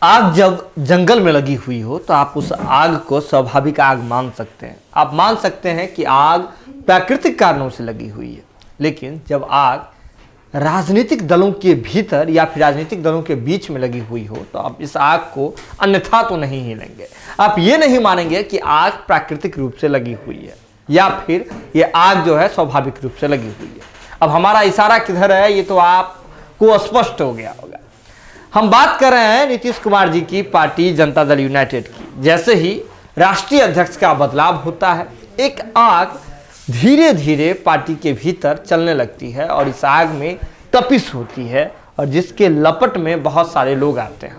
आग जब जंगल में लगी हुई हो तो आप उस आग को स्वाभाविक आग मान सकते हैं। आप मान सकते हैं कि आग प्राकृतिक कारणों से लगी हुई है। लेकिन जब आग राजनीतिक दलों के भीतर या फिर राजनीतिक दलों के बीच में लगी हुई हो तो आप इस आग को अन्यथा तो नहीं ही लेंगे। आप ये नहीं मानेंगे कि आग प्राकृतिक रूप से लगी हुई है या फिर ये आग जो है स्वाभाविक रूप से लगी हुई है। अब हमारा इशारा किधर है ये तो आपको स्पष्ट हो गया होगा। हम बात कर रहे हैं नीतीश कुमार जी की पार्टी जनता दल यूनाइटेड की। जैसे ही राष्ट्रीय अध्यक्ष का बदलाव होता है, एक आग धीरे धीरे पार्टी के भीतर चलने लगती है और इस आग में तपिश होती है और जिसके लपट में बहुत सारे लोग आते हैं।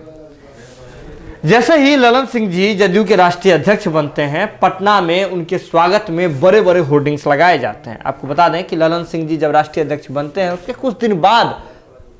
जैसे ही ललन सिंह जी जदयू के राष्ट्रीय अध्यक्ष बनते हैं, पटना में उनके स्वागत में बड़े बड़े होर्डिंग्स लगाए जाते हैं। आपको बता दें कि ललन सिंह जी जब राष्ट्रीय अध्यक्ष बनते हैं उसके कुछ दिन बाद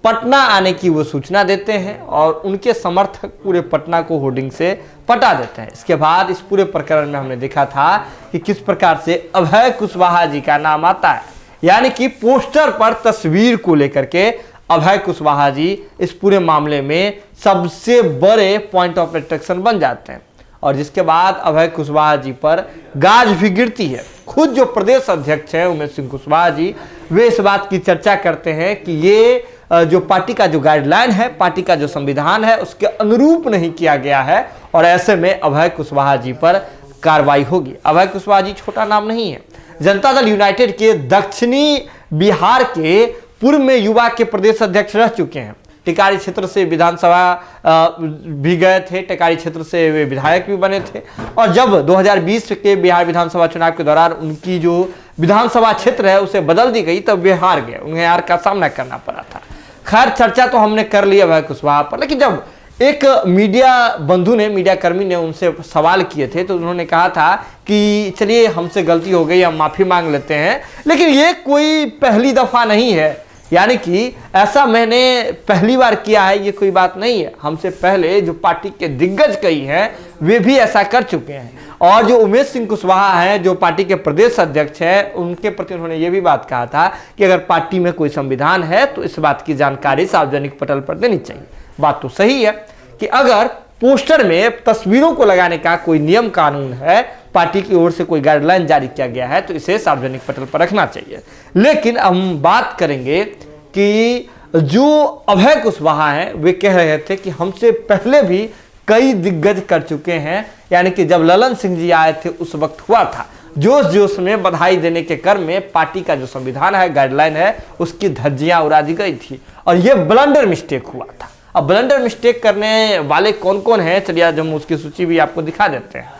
पटना आने की वो सूचना देते हैं और उनके समर्थक पूरे पटना को होर्डिंग से पटा देते हैं। इसके बाद इस पूरे प्रकरण में हमने देखा था कि किस प्रकार से अभय कुशवाहा जी का नाम आता है, यानी कि पोस्टर पर तस्वीर को लेकर के अभय कुशवाहा जी इस पूरे मामले में सबसे बड़े पॉइंट ऑफ अट्रैक्शन बन जाते हैं। और जिसके बाद अभय कुशवाहा जी पर गाज भी गिरती है। खुद जो प्रदेश अध्यक्ष हैं उमेश सिंह कुशवाहा जी, वे इस बात की चर्चा करते हैं कि ये जो पार्टी का जो गाइडलाइन है, पार्टी का जो संविधान है, उसके अनुरूप नहीं किया गया है और ऐसे में अभय कुशवाहा जी पर कार्रवाई होगी। अभय कुशवाहा जी छोटा नाम नहीं है। जनता दल यूनाइटेड के दक्षिणी बिहार के पूर्व में युवा के प्रदेश अध्यक्ष रह चुके हैं। टिकारी क्षेत्र से विधानसभा भी गए थे, टिकारी क्षेत्र से वे विधायक भी बने थे और जब 2020 के बिहार विधानसभा चुनाव के दौरान उनकी जो विधानसभा क्षेत्र है उसे बदल दी गई, तब वे हार गए, उन्हें हार का सामना करना पड़ा था। खैर, चर्चा तो हमने कर लिया अभय कुशवाहा पर, लेकिन जब एक मीडिया बंधु ने, मीडिया कर्मी ने उनसे सवाल किए थे तो उन्होंने कहा था कि चलिए हमसे गलती हो गई, हम माफी मांग लेते हैं, लेकिन ये कोई पहली दफा नहीं है, यानी कि ऐसा मैंने पहली बार किया है, ये कोई बात नहीं है। हमसे पहले जो पार्टी के दिग्गज कई हैं वे भी ऐसा कर चुके हैं। और जो उमेश सिंह कुशवाहा हैं, जो पार्टी के प्रदेश अध्यक्ष हैं, उनके प्रति उन्होंने ये भी बात कहा था कि अगर पार्टी में कोई संविधान है तो इस बात की जानकारी सार्वजनिक पटल पर देनी चाहिए। बात तो सही है कि अगर पोस्टर में तस्वीरों को लगाने का कोई नियम कानून है, पार्टी की ओर से कोई गाइडलाइन जारी किया गया है तो इसे सार्वजनिक पटल पर रखना चाहिए। लेकिन हम बात करेंगे कि जो अभय कुशवाहा हैं वे कह रहे थे कि हमसे पहले भी कई दिग्गज कर चुके हैं, यानी कि जब ललन सिंह जी आए थे उस वक्त हुआ था, जोश जोश में बधाई देने के क्रम में पार्टी का जो संविधान है, गाइडलाइन है, उसकी धज्जियां उड़ा दी गई थी और यह ब्लंडर मिस्टेक हुआ था। अब ब्लंडर मिस्टेक करने वाले कौन कौन हैं, चलिए आज हम उसकी सूची भी आपको दिखा देते हैं।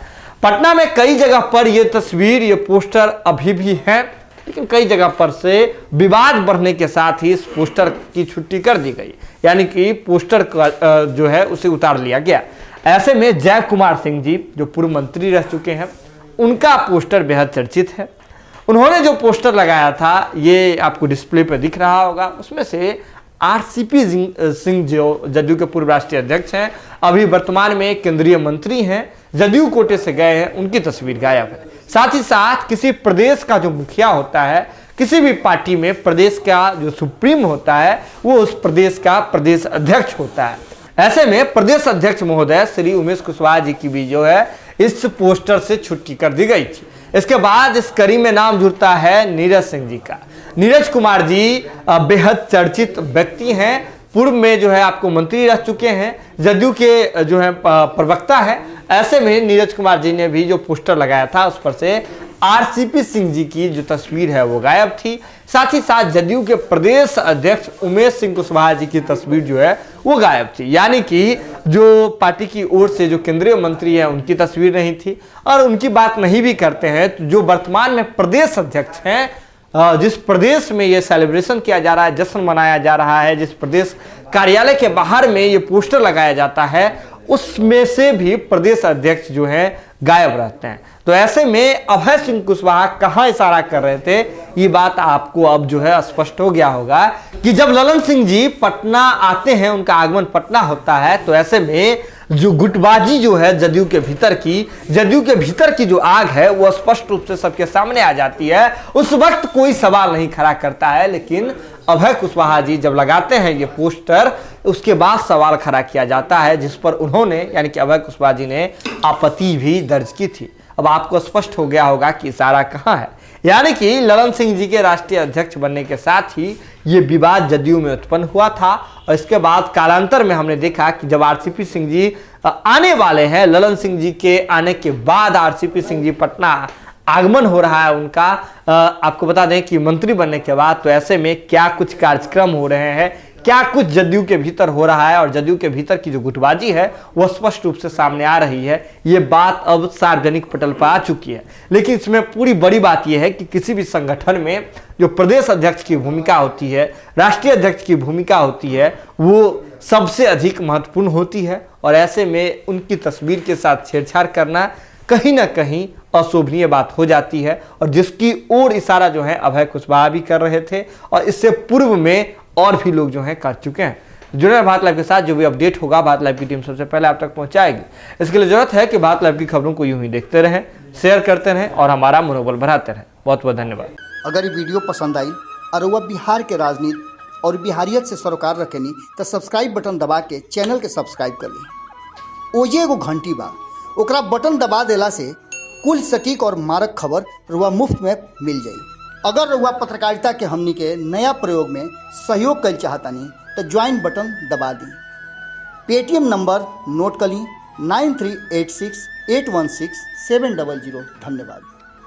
पटना में कई जगह पर यह तस्वीर, ये पोस्टर अभी भी है, लेकिन कई जगह पर से विवाद बढ़ने के साथ ही इस पोस्टर की छुट्टी कर दी गई, यानी कि पोस्टर जो है उसे उतार लिया गया। ऐसे में जय कुमार सिंह जी जो पूर्व मंत्री रह चुके हैं, उनका पोस्टर बेहद चर्चित है। उन्होंने जो पोस्टर लगाया था ये आपको डिस्प्ले पर दिख रहा होगा, उसमें से आरसीपी सिंह जो जदयू के पूर्व राष्ट्रीय अध्यक्ष हैं, अभी वर्तमान में केंद्रीय मंत्री हैं, जदयू कोटे से गए हैं, उनकी तस्वीर गायब है। साथ ही साथ किसी प्रदेश का जो मुखिया होता है, किसी भी पार्टी में प्रदेश का जो सुप्रीम होता है, वो उस प्रदेश का प्रदेश अध्यक्ष होता है। ऐसे में प्रदेश अध्यक्ष महोदय श्री उमेश कुशवाहा जी की भी जो है इस पोस्टर से छुट्टी कर दी गई थी। इसके बाद इस कड़ी में नाम जुड़ता है नीरज सिंह जी का। नीरज कुमार जी बेहद चर्चित व्यक्ति हैं, पूर्व में जो है आपको मंत्री रह चुके हैं, जदयू के जो है प्रवक्ता है। ऐसे में नीरज कुमार जी ने भी जो पोस्टर लगाया था उस पर से आरसीपी सिंह जी की जो तस्वीर है वो गायब थी। साथ ही साथ जदयू के प्रदेश अध्यक्ष उमेश सिंह कुशवाहा जी की तस्वीर जो है वो गायब थी, यानी कि जो पार्टी की ओर से जो केंद्रीय मंत्री है उनकी तस्वीर नहीं थी। और उनकी बात नहीं भी करते हैं तो जो वर्तमान में प्रदेश अध्यक्ष हैं, जिस प्रदेश में ये सेलिब्रेशन किया जा रहा है, जश्न मनाया जा रहा है, जिस प्रदेश कार्यालय के बाहर में ये पोस्टर लगाया जाता है, उसमें से भी प्रदेश अध्यक्ष जो है गायब रहते हैं। तो ऐसे में अभय सिंह कुशवाहा कहां इशारा कर रहे थे, ये बात आपको अब जो है स्पष्ट हो गया होगा कि जब ललन सिंह जी पटना आते हैं, उनका आगमन पटना होता है, तो ऐसे में जो गुटबाजी जो है जदयू के भीतर की जो आग है वो स्पष्ट रूप से सबके सामने आ जाती है। उस वक्त कोई सवाल नहीं खड़ा करता है, लेकिन अभय कुशवाहा जी जब लगाते हैं ये पोस्टर, उसके बाद सवाल खड़ा किया जाता है, जिस पर उन्होंने यानी कि अभय कुशवाहा जी ने आपत्ति भी दर्ज की थी। अब आपको स्पष्ट हो गया होगा कि इशारा कहां है, यानी कि ललन सिंह जी के राष्ट्रीय अध्यक्ष बनने के साथ ही ये विवाद जदयू में उत्पन्न हुआ था। और इसके बाद कालांतर में हमने देखा कि जब आरसीपी सिंह जी आने वाले हैं, ललन सिंह जी के आने के बाद आरसीपी सिंह जी पटना आगमन हो रहा है उनका, आपको बता दें कि मंत्री बनने के बाद, तो ऐसे में क्या कुछ कार्यक्रम हो रहे हैं, क्या कुछ जदयू के भीतर हो रहा है और जदयू के भीतर की जो गुटबाजी है वो स्पष्ट रूप से सामने आ रही है। ये बात अब सार्वजनिक पटल पर आ चुकी है। लेकिन इसमें पूरी बड़ी बात यह है कि किसी भी संगठन में जो प्रदेश अध्यक्ष की भूमिका होती है, राष्ट्रीय अध्यक्ष की भूमिका होती है, वो सबसे अधिक महत्वपूर्ण होती है। और ऐसे में उनकी तस्वीर के साथ छेड़छाड़ करना कहीं ना कहीं अशोभनीय बात हो जाती है, और जिसकी ओर इशारा जो है अभय कुशवाहा भी कर रहे थे और इससे पूर्व में और भी लोग जो हैं कर चुके हैं। जुड़े हैं भारत लाइव के साथ, जो भी अपडेट होगा भारत लाइव की टीम सबसे पहले आप तक पहुंचाएगी। इसके लिए जरूरत है कि भारत लाइव की खबरों को यूं ही देखते रहें, शेयर करते रहें और हमारा मनोबल बढ़ाते रहें। बहुत बहुत धन्यवाद। अगर ये वीडियो पसंद आई और वह बिहार के राजनीति और बिहारियत से सरोकार रखेनी तो सब्सक्राइब बटन दबा के चैनल के सब्सक्राइब कर ली। ओजे एगो घंटी बा, ओकरा बटन दबा देला से कुल सटीक और मारक खबर रुआ मुफ्त में मिल जाई। अगर रुआ पत्रकारिता के हमनी के नया प्रयोग में सहयोग कर चाहतानी तो ज्वाइन बटन दबा दी। पेटीएम नंबर नोट कर ली 9386816700। धन्यवाद।